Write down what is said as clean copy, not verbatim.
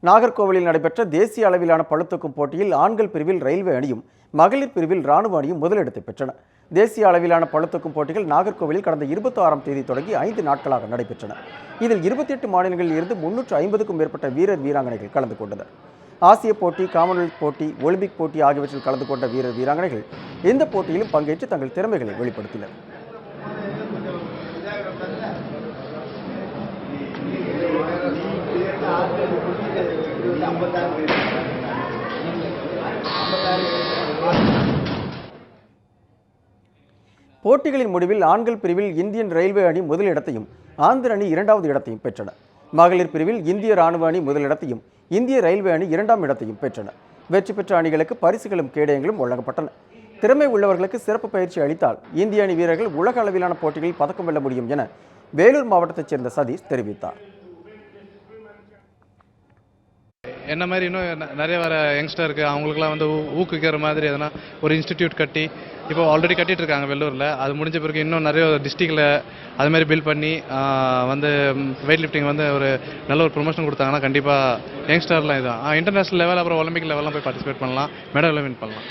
நாகர்கோவிலில் நடைபெற்ற தேசிய அளவிலான பளுதூக்கும் போட்டியில் ஆண்கள் பிரிவில் ரயில்வே அணியும் மகளிர் பிரிவில் ராணுவ அணியும் முதலிடத்தை பெற்றன. தேசிய அளவிலான பளுதூக்கும் போட்டிகள் நாகர்கோவிலில் கடந்த 26ஆம் தேதி தொடங்கி 5 நாட்களாக நடைபெற்றன. இதில் 28 மாநிலங்களில் இருந்து 350க்கும் மேற்பட்ட வீரர் வீராங்கனைகள் கலந்து கொண்டனர். ஆசிய போட்டி, காமன்வெல்த் போட்டி, ஒலிம்பிக் போட்டி ஆகியவற்றில் கலந்து கொண்ட வீரர் வீராங்கனைகள் இந்த போட்டியிலும் பங்கேற்று தங்கள் திறமைகளை வெளிப்படுத்தினர். போட்டிகளின் முடிவில் ஆண்கள் பிரிவில் இந்தியன் ரயில்வே அணி முதலிடத்தையும் ஆந்திர அணி 2வது இடத்தையும் பெற்றன. மகளிர் பிரிவில் இந்திய ராணுவ அணி முதலிடத்தையும் இந்திய ரயில்வே அணி 2ஆம் இடத்தையும் பெற்றன. வெற்றி பெற்ற அணிகளுக்கு பரிசுகளும் கேடயங்களும் வழங்கப்பட்டன. திறமை உள்ளவர்களுக்கு சிறப்பு பயிற்சி அளித்தால் இந்திய அணி வீரர்கள் உலக அளவிலான போட்டிகளில் பதக்கம் வெல்ல முடியும் என வேலூர் மாவட்டத்தைச் சேர்ந்த சதீஷ் தெரிவித்தார். என்ன மாதிரி இன்னும் நிறைய வர யங்ஸ்டருக்கு அவங்களுக்குலாம் வந்து ஊக்குவிக்கிற மாதிரி எதனா ஒரு இன்ஸ்டிடியூட் கட்டி இப்போ ஆல்ரெடி கட்டிட்டு இருக்காங்க வெள்ளூரில். அது முடிஞ்ச பிறகு இன்னும் நிறைய டிஸ்ட்ரிக்டில் அது மாதிரி பில்ட் பண்ணி வந்து வெயிட் லிஃப்டிங் வந்து ஒரு நல்ல ஒரு ப்ரொமோஷன் கொடுத்தாங்கன்னா கண்டிப்பாக யங்ஸ்டர்லாம் இதுதான் இன்டர்நேஷனல் லெவல் அப்புறம் ஒலிம்பிக் லெவல்லாம் போய் பார்ட்டிசிபேட் பண்ணலாம், மெடல் வின் பண்ணலாம்.